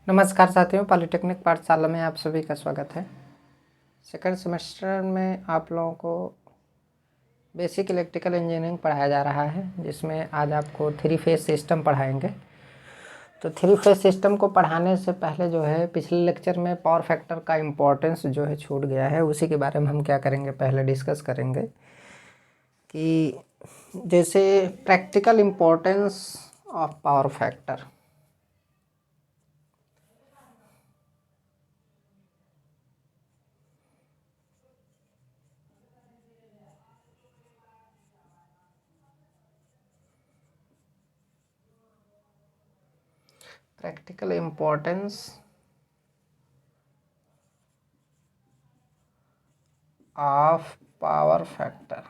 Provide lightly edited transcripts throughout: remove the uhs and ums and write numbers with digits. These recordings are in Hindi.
नमस्कार साथियों, पॉलिटेक्निक पाठशाला में आप सभी का स्वागत है। सेकंड सेमेस्टर में आप लोगों को बेसिक इलेक्ट्रिकल इंजीनियरिंग पढ़ाया जा रहा है, जिसमें आज आपको थ्री फेज सिस्टम पढ़ाएंगे। तो थ्री फेज सिस्टम को पढ़ाने से पहले जो है पिछले लेक्चर में पावर फैक्टर का इम्पोर्टेंस जो है छूट गया है, उसी के बारे में हम क्या करेंगे, पहले डिस्कस करेंगे कि जैसे practical importance of power factor. Practical importance of power factor.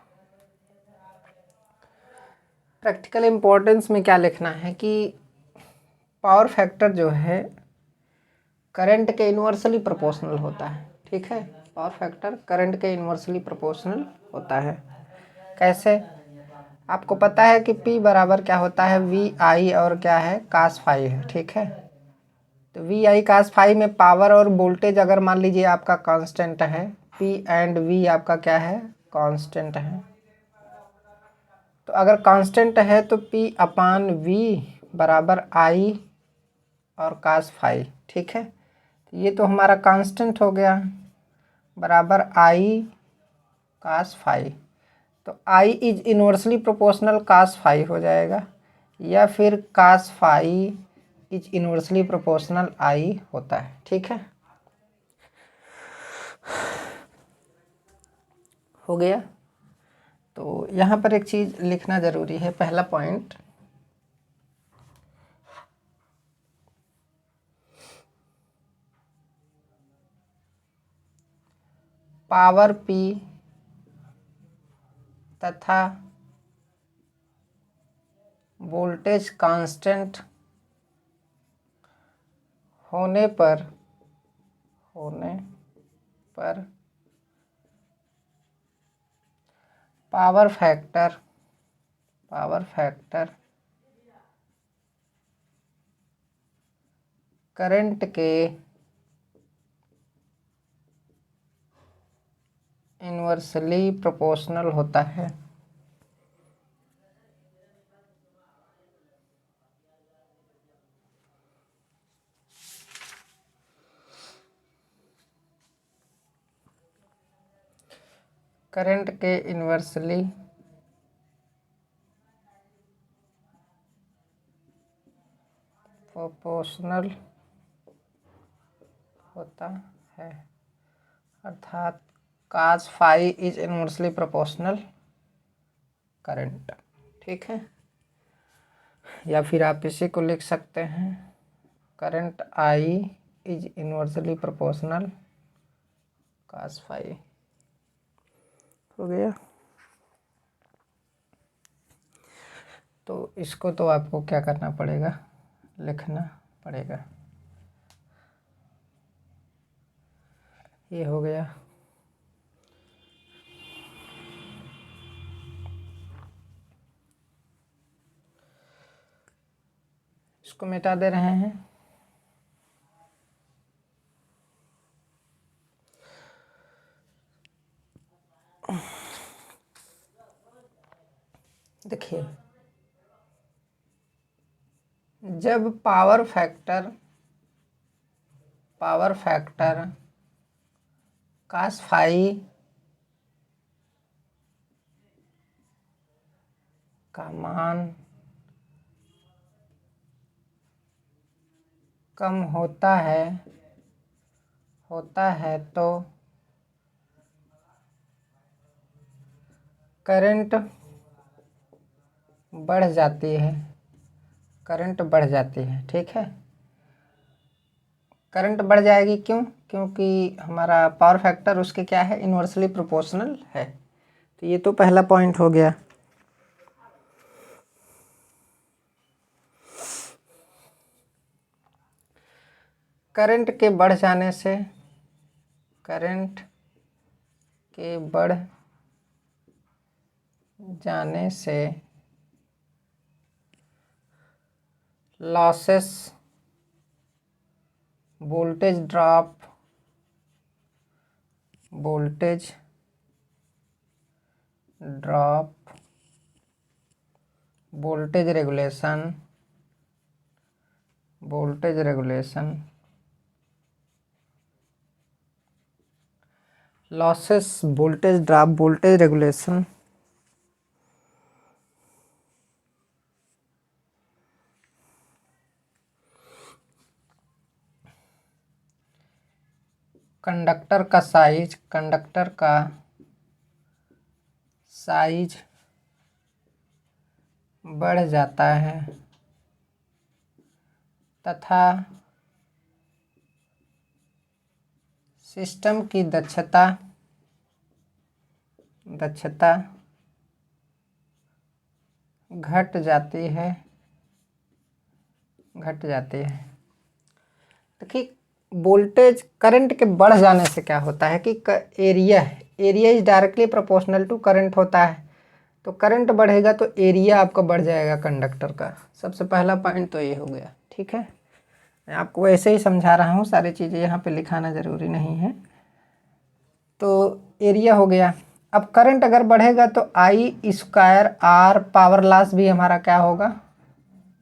Practical importance में क्या लिखना है कि पावर फैक्टर जो है करंट के इन्वर्सली प्रोपोर्शनल होता है। ठीक है, पावर फैक्टर करंट के इन्वर्सली प्रोपोर्शनल होता है। कैसे? आपको पता है कि P बराबर क्या होता है, वी आई और क्या है, कास फाई है। ठीक है, तो वी आई कास फाई में पावर और वोल्टेज अगर मान लीजिए आपका कांस्टेंट है, P एंड V आपका क्या है, कांस्टेंट है। तो अगर कांस्टेंट है तो P अपान V बराबर I और कास फाई। ठीक है, तो ये तो हमारा कांस्टेंट हो गया, बराबर I कास फाई। तो I is inversely proportional cos phi हो जाएगा, या फिर cos phi is inversely proportional I होता है। ठीक है, हो गया। तो यहाँ पर एक चीज़ लिखना ज़रूरी है, पहला पॉइंट, पावर P तथा वोल्टेज कांस्टेंट होने पर पावर फैक्टर करंट के इन्वर्सली प्रोपोर्शनल होता है। करंट के इन्वर्सली प्रोपोर्शनल होता है, अर्थात cos phi is inversely proportional current. ठीक है, या फिर आप इसी को लिख सकते हैं, current I is inversely proportional cos phi. हो गया। तो इसको तो आपको क्या करना पड़ेगा, लिखना पड़ेगा। ये हो गया। इसको मिटा दे रहे हैं। देखिए, जब पावर फैक्टर कास फाई का मान कम होता है तो करंट बढ़ जाती है, ठीक है, करंट बढ़ जाएगी। क्यों? क्योंकि हमारा पावर फैक्टर उसके क्या है, इन्वर्सली प्रोपोर्शनल है। तो ये तो पहला पॉइंट हो गया। करंट के बढ़ जाने से losses voltage drop, voltage drop, voltage regulation, voltage regulation, losses, voltage drop, voltage regulation, conductor का साइज, कंडक्टर का साइज बढ़ जाता है तथा सिस्टम की दक्षता घट जाती है, देखिए वोल्टेज करंट के बढ़ जाने से क्या होता है कि area is directly proportional to current होता है। तो करंट बढ़ेगा तो एरिया आपका बढ़ जाएगा कंडक्टर का। सबसे पहला पॉइंट तो ये हो गया, ठीक है। मैं आपको ऐसे ही समझा रहा हूँ, सारी चीज़ें यहाँ पे लिखाना ज़रूरी नहीं है। तो एरिया हो गया। अब करंट अगर बढ़ेगा तो आई स्क्वायर आर, पावर लॉस भी हमारा क्या होगा,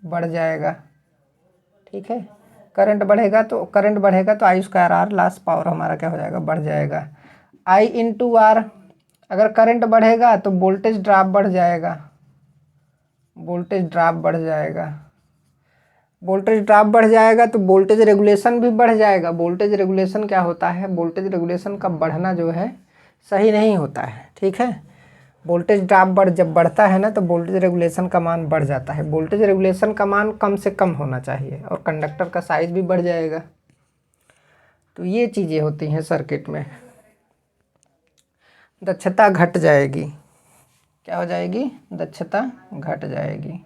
बढ़ जाएगा, ठीक है। करंट बढ़ेगा तो आई स्क्वायर आर, लॉस पावर हमारा क्या हो जाएगा, बढ़ जाएगा। आई इंटू आर, अगर करंट बढ़ेगा तो वोल्टेज ड्रॉप बढ़ जाएगा, वोल्टेज ड्रॉप बढ़ जाएगा तो वोल्टेज रेगुलेशन भी बढ़ जाएगा। वोल्टेज रेगुलेशन क्या होता है, वोल्टेज रेगुलेशन का बढ़ना जो है सही नहीं होता है, ठीक है। वोल्टेज ड्रॉप जब बढ़ता है ना तो वोल्टेज रेगुलेशन का मान बढ़ जाता है। वोल्टेज रेगुलेशन का मान कम से कम होना चाहिए और कंडक्टर का साइज भी बढ़ जाएगा। तो ये चीज़ें होती हैं सर्किट में। दक्षता घट जाएगी, क्या हो जाएगी, दक्षता घट जाएगी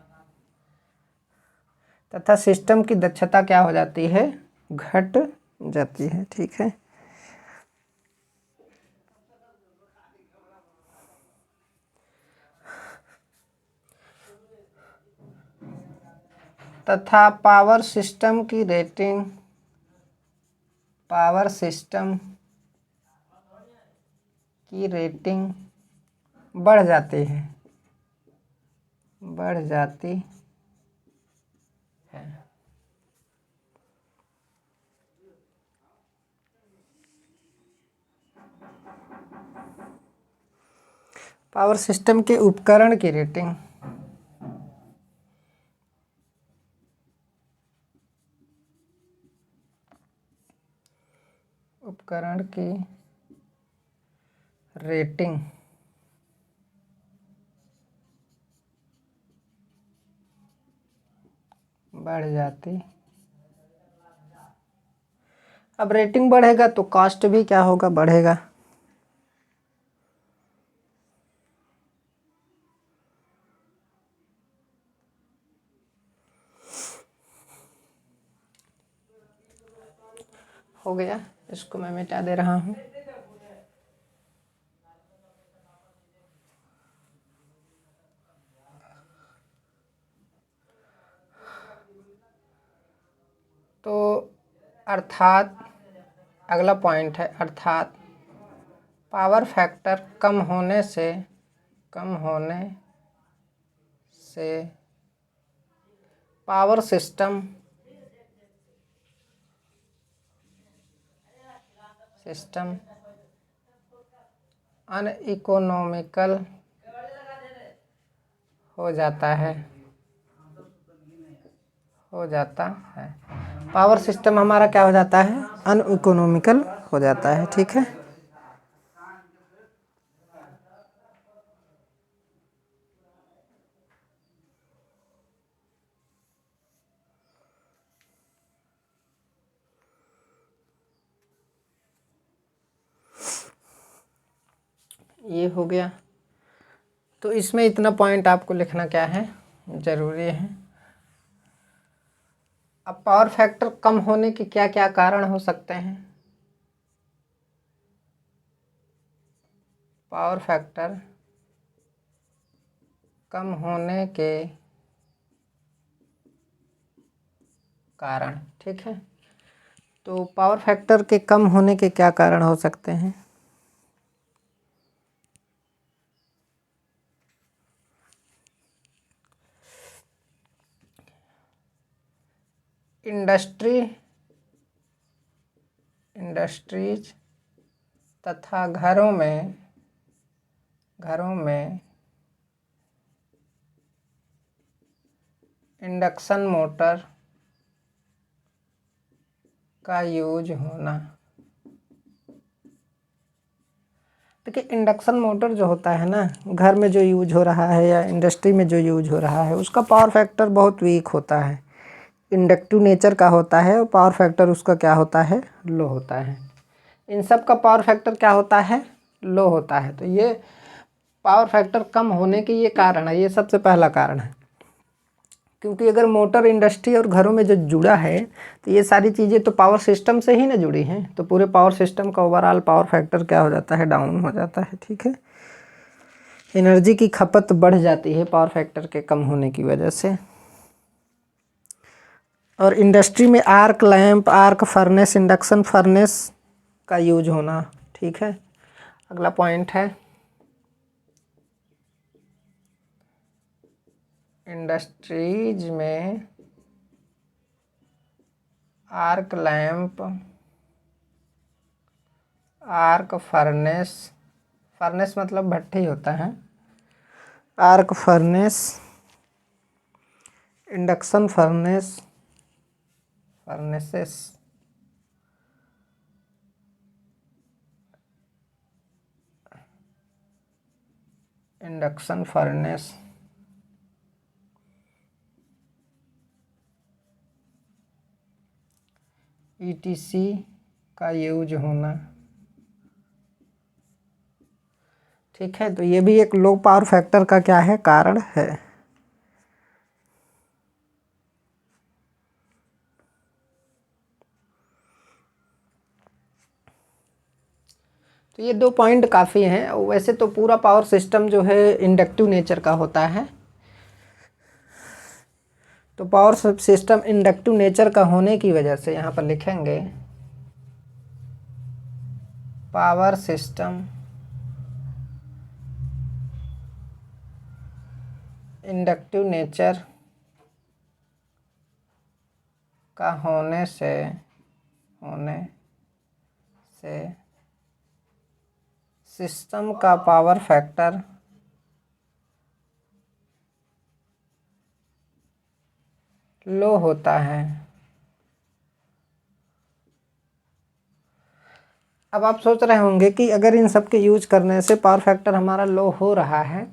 तथा सिस्टम की दक्षता क्या हो जाती है, घट जाती है, ठीक है। तथा पावर सिस्टम की रेटिंग, पावर सिस्टम की रेटिंग बढ़ जाती है, बढ़ जाती है। पावर सिस्टम के उपकरण की रेटिंग, उपकरण की रेटिंग बढ़ जाती। अब रेटिंग बढ़ेगा तो कॉस्ट भी क्या होगा, बढ़ेगा। हो गया, इसको मैं मिटा दे रहा हूँ। तो अर्थात अगला पॉइंट है, अर्थात पावर फैक्टर कम होने से पावर सिस्टम अनइकोनॉमिकल हो जाता है, पावर सिस्टम हमारा क्या हो जाता है, अनइकोनॉमिकल हो जाता है, ठीक है। ये हो गया। तो इसमें इतना पॉइंट आपको लिखना क्या है, ज़रूरी है। अब पावर फैक्टर कम होने के क्या क्या कारण हो सकते हैं। पावर फैक्टर कम होने के कारण, ठीक है। तो पावर फैक्टर के कम होने के क्या कारण हो सकते हैं? इंडस्ट्रीज तथा घरों में इंडक्शन मोटर का यूज होना। देखिए, इंडक्शन मोटर जो होता है ना, घर में जो यूज हो रहा है या इंडस्ट्री में जो यूज हो रहा है, उसका पावर फैक्टर बहुत वीक होता है, इंडक्टिव नेचर का होता है, और पावर फैक्टर उसका क्या होता है? लो होता है। इन सब का पावर फैक्टर क्या होता है? लो होता है। तो ये पावर फैक्टर कम होने के ये कारण है, ये सबसे पहला कारण है। क्योंकि अगर मोटर इंडस्ट्री और घरों में जो जुड़ा है, तो ये सारी चीज़ें तो पावर सिस्टम से ही ना जुड़ी हैं, तो पूरे पावर सिस्टम का ओवरऑल पावर फैक्टर क्या हो जाता है? डाउन हो जाता है। ठीक है, एनर्जी की खपत बढ़ जाती है पावर फैक्टर के कम होने की वजह से। और इंडस्ट्री में arc lamp, arc furnace, induction furnace का यूज होना। ठीक है, अगला पॉइंट है इंडस्ट्रीज में arc lamp, arc furnace, furnace मतलब भट्ठी होता है, arc furnace, induction furnace, furnaces, induction furnace, etc का यूज होना। ठीक है, तो ये भी एक लो पावर फैक्टर का क्या है? कारण है। तो ये 2 पॉइंट काफ़ी हैं। वैसे तो पूरा पावर सिस्टम जो है इंडक्टिव नेचर का होता है, तो पावर सिस्टम इंडक्टिव नेचर का होने की वजह से यहाँ पर लिखेंगे पावर सिस्टम इंडक्टिव नेचर का होने से सिस्टम का पावर फैक्टर लो होता है। अब आप सोच रहे होंगे कि अगर इन सब के यूज करने से पावर फैक्टर हमारा लो हो रहा है,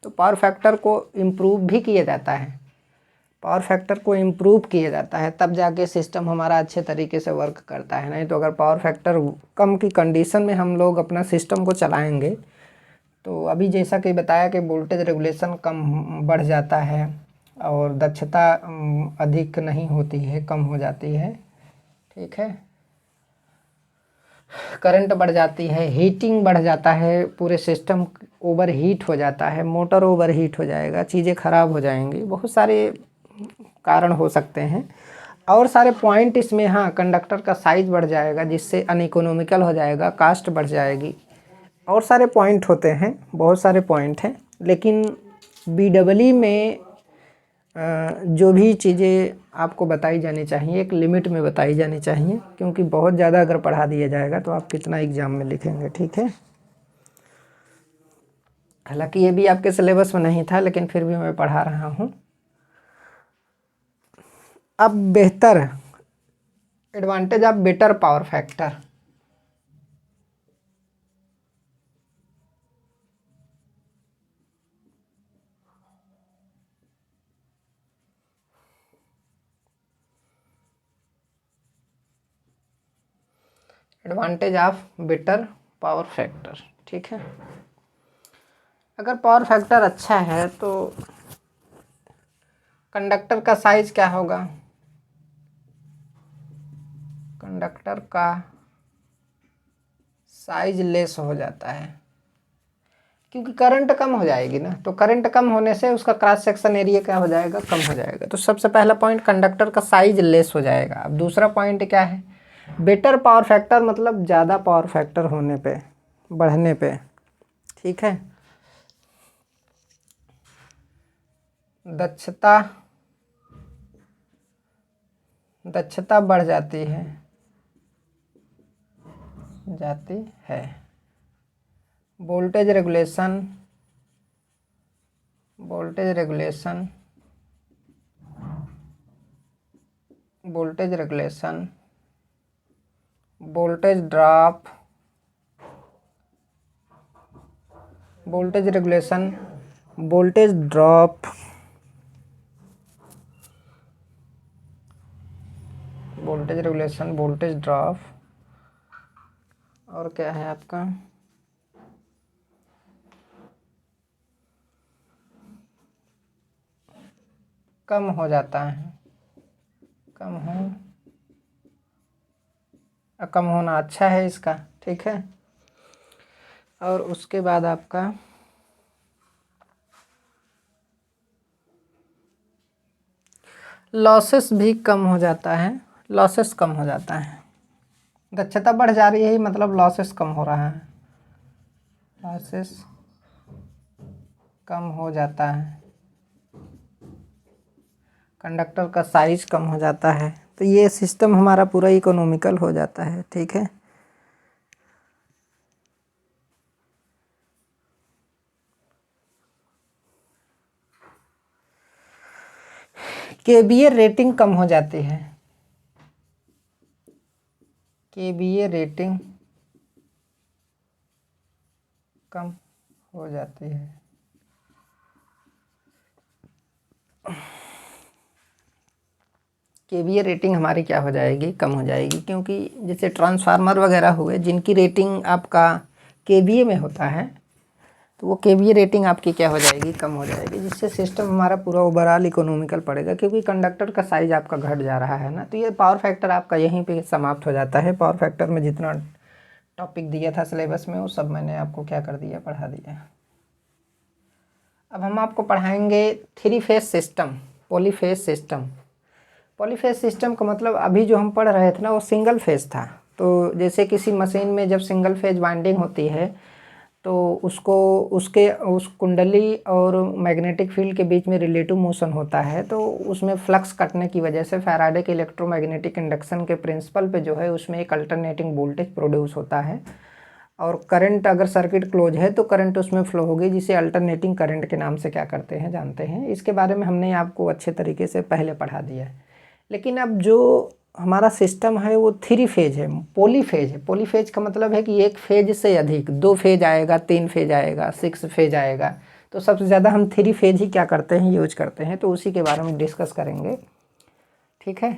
तो पावर फैक्टर को इम्प्रूव भी किया जाता है, पावर फैक्टर को इम्प्रूव किया जाता है, तब जाके सिस्टम हमारा अच्छे तरीके से वर्क करता है। नहीं तो अगर पावर फैक्टर कम की कंडीशन में हम लोग अपना सिस्टम को चलाएंगे, तो अभी जैसा कि बताया कि वोल्टेज रेगुलेशन कम बढ़ जाता है और दक्षता अधिक नहीं होती है, कम हो जाती है। ठीक है, करंट बढ़ जाती है, हीटिंग बढ़ जाता है, पूरे सिस्टम ओवर हीट हो जाता है, मोटर ओवर हीट हो जाएगा, चीज़ें ख़राब हो जाएंगी, बहुत सारे कारण हो सकते हैं। और सारे पॉइंट इसमें, हाँ, कंडक्टर का साइज़ बढ़ जाएगा जिससे अनइकोनॉमिकल हो जाएगा, कास्ट बढ़ जाएगी, और सारे पॉइंट होते हैं, बहुत सारे पॉइंट हैं। लेकिन BEE में जो भी चीज़ें आपको बताई जानी चाहिए एक लिमिट में बताई जानी चाहिए, क्योंकि बहुत ज़्यादा अगर पढ़ा दिया जाएगा तो आप कितना एग्ज़ाम में लिखेंगे। ठीक है, हालांकि ये भी आपके सिलेबस में नहीं था, लेकिन फिर भी मैं पढ़ा रहा हूँ। अब बेहतर advantage of better power factor. Advantage of better power factor. ठीक है, अगर पावर फैक्टर अच्छा है तो कंडक्टर का साइज क्या होगा? कंडक्टर का साइज लेस हो जाता है, क्योंकि करंट कम हो जाएगी ना, तो करंट कम होने से उसका क्रॉस सेक्शन एरिया क्या हो जाएगा? कम हो जाएगा। तो सबसे पहला पॉइंट कंडक्टर का साइज लेस हो जाएगा। अब दूसरा पॉइंट क्या है? बेटर पावर फैक्टर मतलब ज़्यादा पावर फैक्टर होने पे, बढ़ने पे, ठीक है। दक्षता बढ़ जाती है। Voltage regulation voltage drop, voltage regulation, voltage drop, voltage regulation, voltage drop, और क्या है आपका, कम हो जाता है। कम होना अच्छा है इसका, ठीक है। और उसके बाद आपका लॉसेस भी कम हो जाता है, लॉसेस कम हो जाता है। दक्षता बढ़ जा रही है मतलब लॉसेस कम हो रहा है, लॉसेस कम हो जाता है। कंडक्टर का साइज कम हो जाता है। तो ये सिस्टम हमारा पूरा इकोनॉमिकल हो जाता है, ठीक है। केवीए रेटिंग कम हो जाती है, केवीए रेटिंग कम हो जाती है। केवीए रेटिंग हमारी क्या हो जाएगी, कम हो जाएगी, क्योंकि जैसे ट्रांसफार्मर वगैरह हुए जिनकी रेटिंग आपका केवीए में होता है, तो वो केवीए रेटिंग आपकी क्या हो जाएगी, कम हो जाएगी, जिससे सिस्टम हमारा पूरा ओवरऑल इकोनॉमिकल पड़ेगा, क्योंकि कंडक्टर का साइज आपका घट जा रहा है ना। तो ये पावर फैक्टर आपका यहीं पे समाप्त हो जाता है। पावर फैक्टर में जितना टॉपिक दिया था सिलेबस में वो सब मैंने आपको क्या कर दिया, पढ़ा दिया। अब हम आपको पढ़ाएंगे 3 phase system, polyphase system. Polyphase system का मतलब अभी जो हम पढ़ रहे थे ना वो सिंगल फेज था। तो जैसे किसी मशीन में जब सिंगल फेज वाइंडिंग होती है तो उसको उस कुंडली और मैग्नेटिक फील्ड के बीच में रिलेटिव मोशन होता है, तो उसमें फ्लक्स कटने की वजह से फैराडे के इलेक्ट्रोमैग्नेटिक इंडक्शन के प्रिंसिपल पे जो है उसमें एक अल्टरनेटिंग वोल्टेज प्रोड्यूस होता है, और करंट अगर सर्किट क्लोज है तो करंट उसमें फ्लो होगी, जिसे अल्टरनेटिंग करंट के नाम से क्या करते हैं, जानते हैं। इसके बारे में हमने आपको अच्छे तरीके से पहले पढ़ा दिया है। लेकिन अब जो हमारा सिस्टम है वो 3 फेज है, पॉलीफेज है। पॉलीफेज का मतलब है कि एक फेज से अधिक, 2 फेज आएगा, 3 फेज आएगा, 6 फेज आएगा। तो सबसे ज़्यादा हम 3 फेज ही क्या करते हैं, यूज करते हैं। तो उसी के बारे में डिस्कस करेंगे, ठीक है।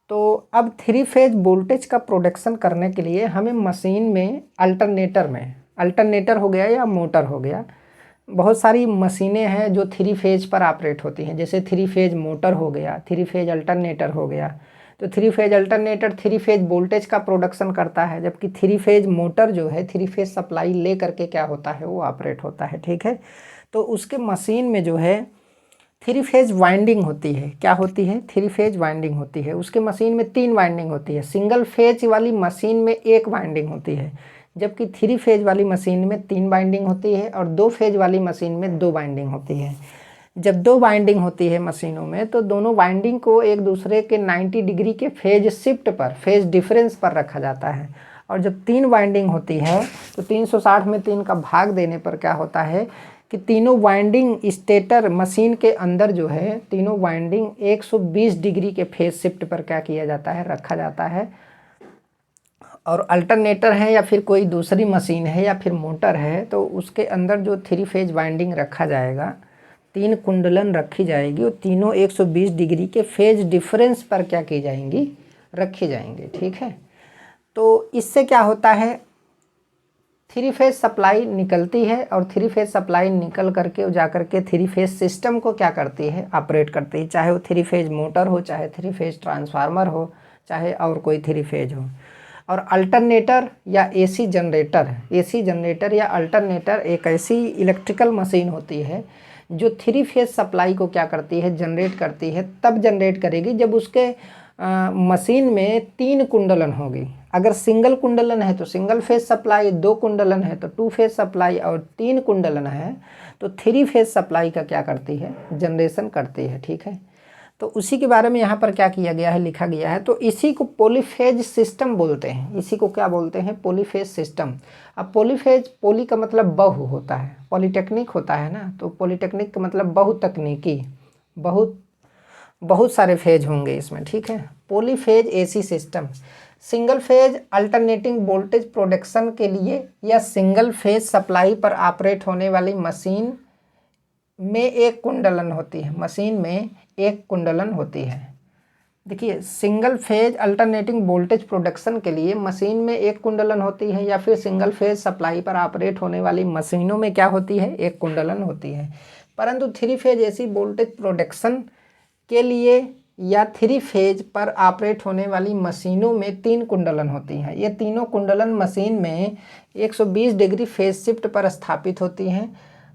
तो अब 3 फेज वोल्टेज का प्रोडक्शन करने के लिए हमें मशीन में अल्टरनेटर हो गया या मोटर हो गया, बहुत सारी मशीनें हैं जो 3 फेज पर ऑपरेट होती हैं। जैसे 3 फेज मोटर हो गया, 3 फेज अल्टरनेटर हो गया। तो 3 फेज अल्टरनेटर 3 फेज वोल्टेज का प्रोडक्शन करता है, जबकि 3 फेज मोटर जो है 3 फेज सप्लाई ले करके क्या होता है, वो ऑपरेट होता है, ठीक है। तो उसके मशीन में जो है 3 फेज वाइंडिंग होती है। क्या होती है, 3 फेज वाइंडिंग होती है। उसके मशीन में 3 वाइंडिंग होती है। सिंगल फेज वाली मशीन में 1 वाइंडिंग होती है, जबकि 3 फेज वाली मशीन में 3 वाइंडिंग होती है, और 2 फेज वाली मशीन में 2 वाइंडिंग होती है। जब 2 वाइंडिंग होती है मशीनों में, तो दोनों वाइंडिंग को एक दूसरे के 90 डिग्री के फेज शिफ्ट पर, फेज डिफरेंस पर रखा जाता है। और जब 3 वाइंडिंग होती है तो 360 में 3 का भाग देने पर क्या होता है कि तीनों वाइंडिंग स्टेटर मशीन के अंदर जो है, तीनों वाइंडिंग 120 डिग्री के फेज शिफ्ट पर क्या किया जाता है, रखा जाता है। और अल्टरनेटर है या फिर कोई दूसरी मशीन है या फिर मोटर है, तो उसके अंदर जो 3 फेज वाइंडिंग रखा जाएगा, 3 कुंडलन रखी जाएगी, और तीनों 120 डिग्री के फेज डिफरेंस पर क्या की जाएंगी, रखी जाएंगी, ठीक है। तो इससे क्या होता है, 3 फेज सप्लाई निकलती है, और 3 फेज सप्लाई निकल करके जा करके 3 फेज सिस्टम को क्या करती है, ऑपरेट करती है। चाहे वो 3 फेज मोटर हो, चाहे 3 फेज ट्रांसफार्मर हो, चाहे और कोई 3 फेज हो। और अल्टरनेटर या एसी जनरेटर या अल्टरनेटर एक ऐसी इलेक्ट्रिकल मशीन होती है जो 3 फेज सप्लाई को क्या करती है, जनरेट करती है। तब जनरेट करेगी जब उसके मशीन में 3 कुंडलन होगी। अगर सिंगल कुंडलन है तो सिंगल फेज सप्लाई, 2 कुंडलन है तो 2 फेज सप्लाई, और 3 कुंडलन है तो 3 फेज सप्लाई का क्या करती है, जनरेशन करती है। ठीक है, तो उसी के बारे में यहाँ पर क्या किया गया है, लिखा गया है। तो इसी को पॉलीफेज सिस्टम बोलते हैं। इसी को क्या बोलते हैं, पॉलीफेज सिस्टम। अब पॉलीफेज, पॉली का मतलब बहु होता है, पॉलीटेक्निक होता है ना, तो पॉलीटेक्निक का मतलब बहुतकनीकी, बहुत सारे फेज होंगे इसमें। ठीक है, polyphase AC system single phase alternating voltage production के लिए या सिंगल फेज सप्लाई पर ऑपरेट होने वाली मशीन में एक कुंडलन होती है। मशीन में एक कुंडलन होती है। देखिए, single phase alternating voltage production के लिए मशीन में एक कुंडलन होती है, या फिर सिंगल फेज सप्लाई पर ऑपरेट होने वाली मशीनों में क्या होती है, एक कुंडलन होती है। परंतु 3 फेज एसी वोल्टेज प्रोडक्शन के लिए या 3 फेज पर ऑपरेट होने वाली मशीनों में 3 कुंडलन होती हैं। ये तीनों कुंडलन मशीन में 120 डिग्री फेज शिफ्ट पर स्थापित होती हैं।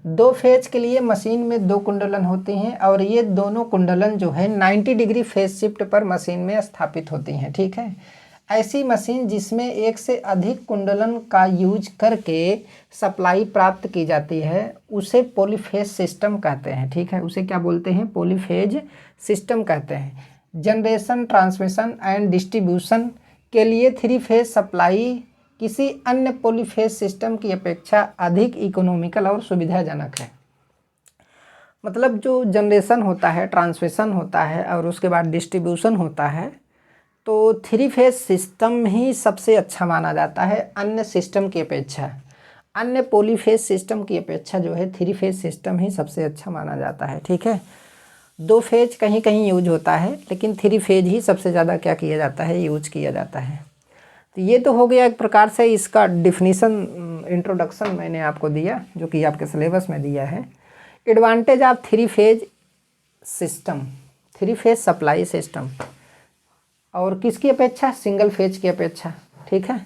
2 फेज के लिए मशीन में 2 कुंडलन होती हैं, और ये दोनों कुंडलन जो है 90 डिग्री फेज शिफ्ट पर मशीन में स्थापित होती हैं। ठीक है, ऐसी मशीन जिसमें एक से अधिक कुंडलन का यूज करके सप्लाई प्राप्त की जाती है उसे पॉलीफेज सिस्टम कहते हैं। ठीक है, उसे क्या बोलते हैं, पॉलीफेज सिस्टम कहते हैं। जनरेशन, ट्रांसमिशन एंड डिस्ट्रीब्यूशन के लिए 3 फेज सप्लाई किसी अन्य पॉलीफेज सिस्टम की अपेक्षा अधिक इकोनॉमिकल और सुविधाजनक है। मतलब जो जनरेशन होता है, ट्रांसमिशन होता है और उसके बाद डिस्ट्रीब्यूशन होता है, तो 3 फेज सिस्टम ही सबसे अच्छा माना जाता है अन्य सिस्टम की अपेक्षा। अन्य पॉलीफेज सिस्टम की अपेक्षा जो है 3 फेज सिस्टम ही सबसे अच्छा माना जाता है। ठीक है, 2 फेज कहीं कहीं यूज होता है, लेकिन 3 फेज ही सबसे ज़्यादा क्या किया जाता है, यूज किया जाता है। तो ये तो हो गया एक प्रकार से इसका डिफिनीसन, इंट्रोडक्शन मैंने आपको दिया, जो कि आपके सिलेबस में दिया है। Advantage of 3 phase system, 3 phase supply system, और किसकी अपेक्षा, सिंगल फेज की अपेक्षा। ठीक है,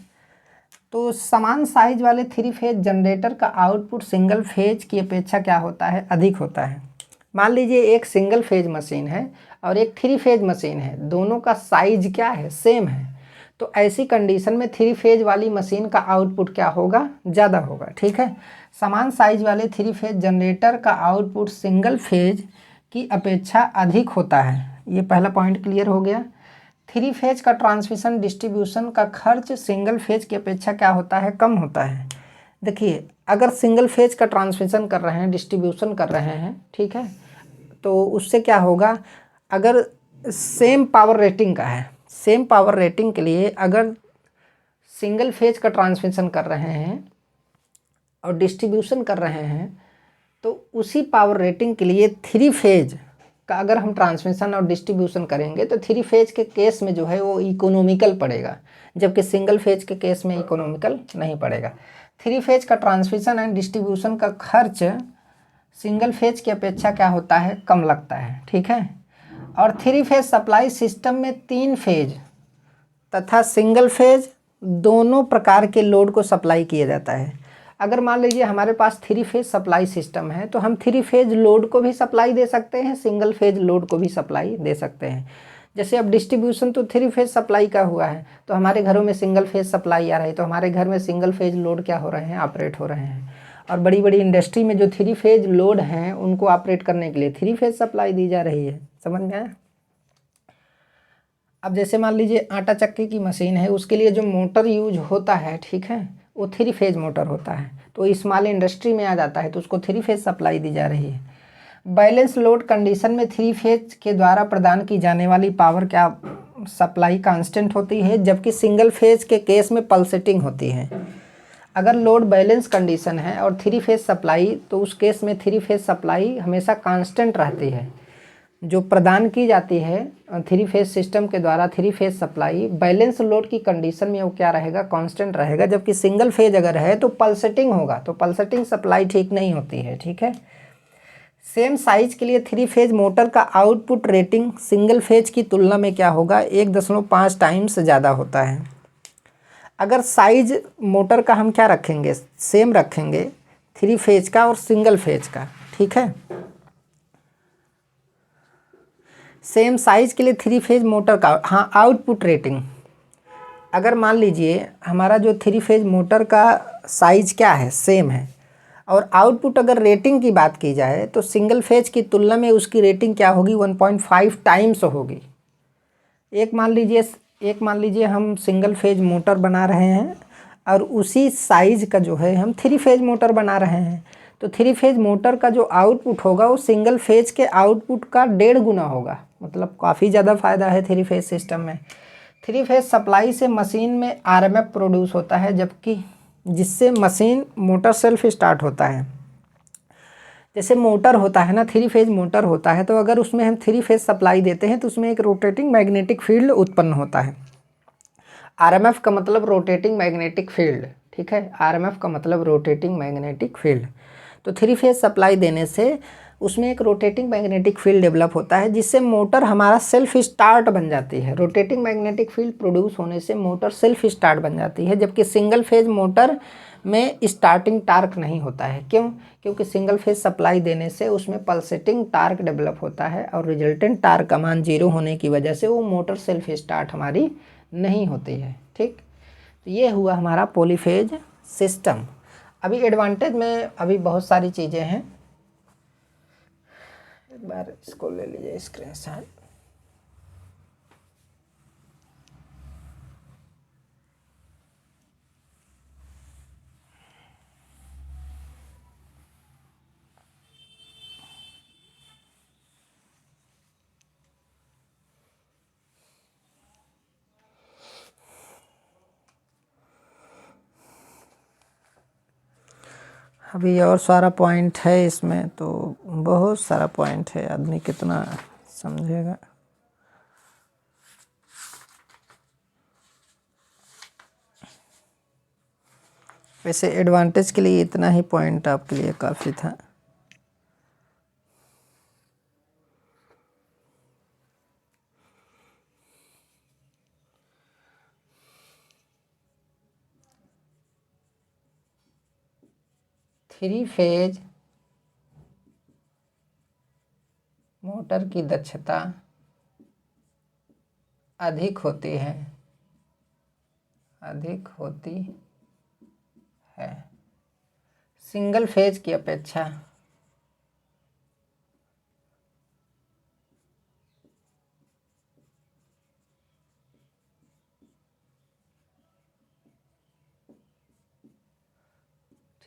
तो समान साइज वाले 3 फेज जनरेटर का आउटपुट सिंगल फेज की अपेक्षा क्या होता है, अधिक होता है। मान लीजिए एक सिंगल फेज मशीन है और एक 3 फेज मशीन है, दोनों का साइज क्या है, सेम है, तो ऐसी कंडीशन में 3 फेज वाली मशीन का आउटपुट क्या होगा, ज़्यादा होगा। ठीक है, समान साइज वाले 3 फेज जनरेटर का आउटपुट सिंगल फेज की अपेक्षा अधिक होता है। ये पहला पॉइंट क्लियर हो गया। 3 फेज का ट्रांसमिशन डिस्ट्रीब्यूशन का खर्च सिंगल फेज की अपेक्षा क्या होता है, कम होता है। देखिए, अगर सिंगल फेज का ट्रांसमिशन कर रहे हैं, डिस्ट्रीब्यूशन कर रहे हैं, ठीक है, तो उससे क्या होगा, अगर सेम पावर रेटिंग का है, सेम पावर रेटिंग के लिए अगर सिंगल फेज का ट्रांसमिशन कर रहे हैं और डिस्ट्रीब्यूशन कर रहे हैं, तो उसी पावर रेटिंग के लिए 3 फेज का अगर हम ट्रांसमिशन और डिस्ट्रीब्यूशन करेंगे तो 3 फेज के केस में जो है वो इकोनॉमिकल पड़ेगा, जबकि सिंगल फेज के केस में इकोनॉमिकल नहीं पड़ेगा। 3 फेज का ट्रांसमिशन एंड डिस्ट्रीब्यूशन का खर्च सिंगल फेज की अपेक्षा क्या होता है, कम लगता है। ठीक है, और 3 फेज सप्लाई सिस्टम में 3 फेज तथा सिंगल फेज दोनों प्रकार के लोड को सप्लाई किया जाता है। अगर मान लीजिए हमारे पास 3 फेज सप्लाई सिस्टम है तो हम 3 फेज लोड को भी सप्लाई दे सकते हैं, सिंगल फेज लोड को भी सप्लाई दे सकते हैं। जैसे अब डिस्ट्रीब्यूशन तो 3 फेज सप्लाई का हुआ है, तो हमारे घरों में सिंगल फेज सप्लाई आ रही है, तो हमारे घर में सिंगल फेज लोड क्या हो रहे हैं, ऑपरेट हो रहे हैं। और बड़ी बड़ी इंडस्ट्री में जो 3 फेज लोड हैं उनको ऑपरेट करने के लिए 3 फेज सप्लाई दी जा रही है। समझ में आया? अब जैसे मान लीजिए आटा चक्की की मशीन है, उसके लिए जो मोटर यूज होता है, ठीक है, वो 3 फेज मोटर होता है, तो स्मॉल इंडस्ट्री में आ जाता है, तो उसको 3 फेज सप्लाई दी जा रही है। बैलेंस लोड कंडीशन में 3 फेज के द्वारा प्रदान की जाने वाली पावर क्या सप्लाई कांस्टेंट होती है, जबकि सिंगल फेज के केस में पल्सेटिंग होती है। अगर लोड बैलेंस कंडीशन है और 3 फेज सप्लाई, तो उस केस में 3 फेज सप्लाई हमेशा कांस्टेंट रहती है। जो प्रदान की जाती है 3 फेज सिस्टम के द्वारा 3 फेज सप्लाई बैलेंस लोड की कंडीशन में वो क्या रहेगा, कांस्टेंट रहेगा, जबकि सिंगल फेज अगर है तो पल्सेटिंग होगा, तो पल्सेटिंग सप्लाई ठीक नहीं होती है। ठीक है, सेम साइज के लिए 3 फेज मोटर का आउटपुट रेटिंग सिंगल फेज की तुलना में क्या होगा, 1.5 टाइम्स ज़्यादा होता है। अगर साइज मोटर का हम क्या रखेंगे, सेम रखेंगे, 3 फेज का और सिंगल फेज का। ठीक है, सेम साइज के लिए थ्री फेज मोटर का, हाँ, आउटपुट रेटिंग, अगर मान लीजिए हमारा जो थ्री फेज मोटर का साइज क्या है, सेम है, और आउटपुट अगर रेटिंग की बात की जाए तो सिंगल फेज की तुलना में उसकी रेटिंग क्या होगी, 1.5 टाइम्स होगी। एक मान लीजिए हम सिंगल फेज मोटर बना रहे हैं और उसी साइज का जो है हम थ्री फेज मोटर बना रहे हैं, तो थ्री फेज मोटर का जो आउटपुट होगा वो सिंगल फेज के आउटपुट का 1.5 गुना होगा। मतलब काफ़ी ज़्यादा फ़ायदा है थ्री फेज सिस्टम में। थ्री फेज सप्लाई से मशीन में आरएमएफ प्रोड्यूस होता है, जबकि जिससे मशीन मोटर सेल्फ स्टार्ट होता है। जैसे मोटर होता है ना, थ्री फेज मोटर होता है, तो अगर उसमें हम थ्री फेज सप्लाई देते हैं तो उसमें एक रोटेटिंग मैग्नेटिक फील्ड उत्पन्न होता है। आरएमएफ का मतलब रोटेटिंग मैग्नेटिक फील्ड, ठीक है, आरएमएफ का मतलब रोटेटिंग मैग्नेटिक फील्ड। तो थ्री फेज सप्लाई देने से उसमें एक रोटेटिंग मैग्नेटिक फील्ड डेवलप होता है, जिससे मोटर हमारा सेल्फ स्टार्ट बन जाती है। रोटेटिंग मैग्नेटिक फील्ड प्रोड्यूस होने से मोटर सेल्फ स्टार्ट बन जाती है, जबकि सिंगल फेज मोटर में स्टार्टिंग टार्क नहीं होता है। क्यों? क्योंकि सिंगल फेज सप्लाई देने से उसमें पल्सेटिंग टार्क डेवलप होता है और रिजल्टेंट टार्क का मान 0 होने की वजह से वो मोटर सेल्फ स्टार्ट हमारी नहीं होती है। ठीक, तो ये हुआ हमारा पॉलीफेज सिस्टम। अभी एडवांटेज में अभी बहुत सारी चीज़ें हैं, एक बार इसको ले लीजिए स्क्रीनशॉट। अभी और सारा पॉइंट है इसमें, तो बहुत सारा पॉइंट है, आदमी कितना समझेगा। वैसे एडवांटेज के लिए इतना ही पॉइंट आपके लिए काफ़ी था। थ्री फेज मोटर की दक्षता अधिक होती है सिंगल फेज की अपेक्षा।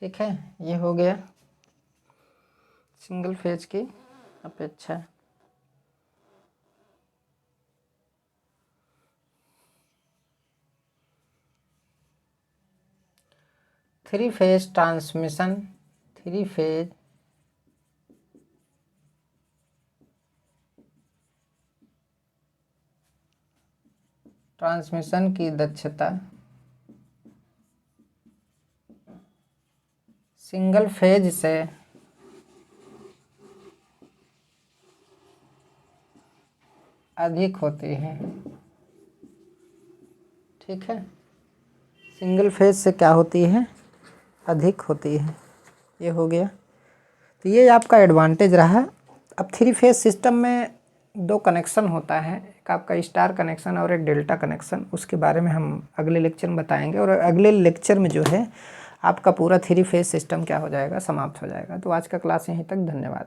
ठीक है, ये हो गया सिंगल फेज की अपेक्षा। Three phase transmission, three phase transmission की दक्षता सिंगल फेज से अधिक होती है। ठीक है, सिंगल फेज से क्या होती है, अधिक होती है। ये हो गया, तो ये आपका एडवांटेज रहा। अब थ्री फेज सिस्टम में दो कनेक्शन होता है, एक आपका स्टार कनेक्शन और एक डेल्टा कनेक्शन। उसके बारे में हम अगले लेक्चर में बताएंगे, और अगले लेक्चर में जो है आपका पूरा थ्री फेज सिस्टम क्या हो जाएगा, समाप्त हो जाएगा। तो आज का क्लास यहीं तक, धन्यवाद।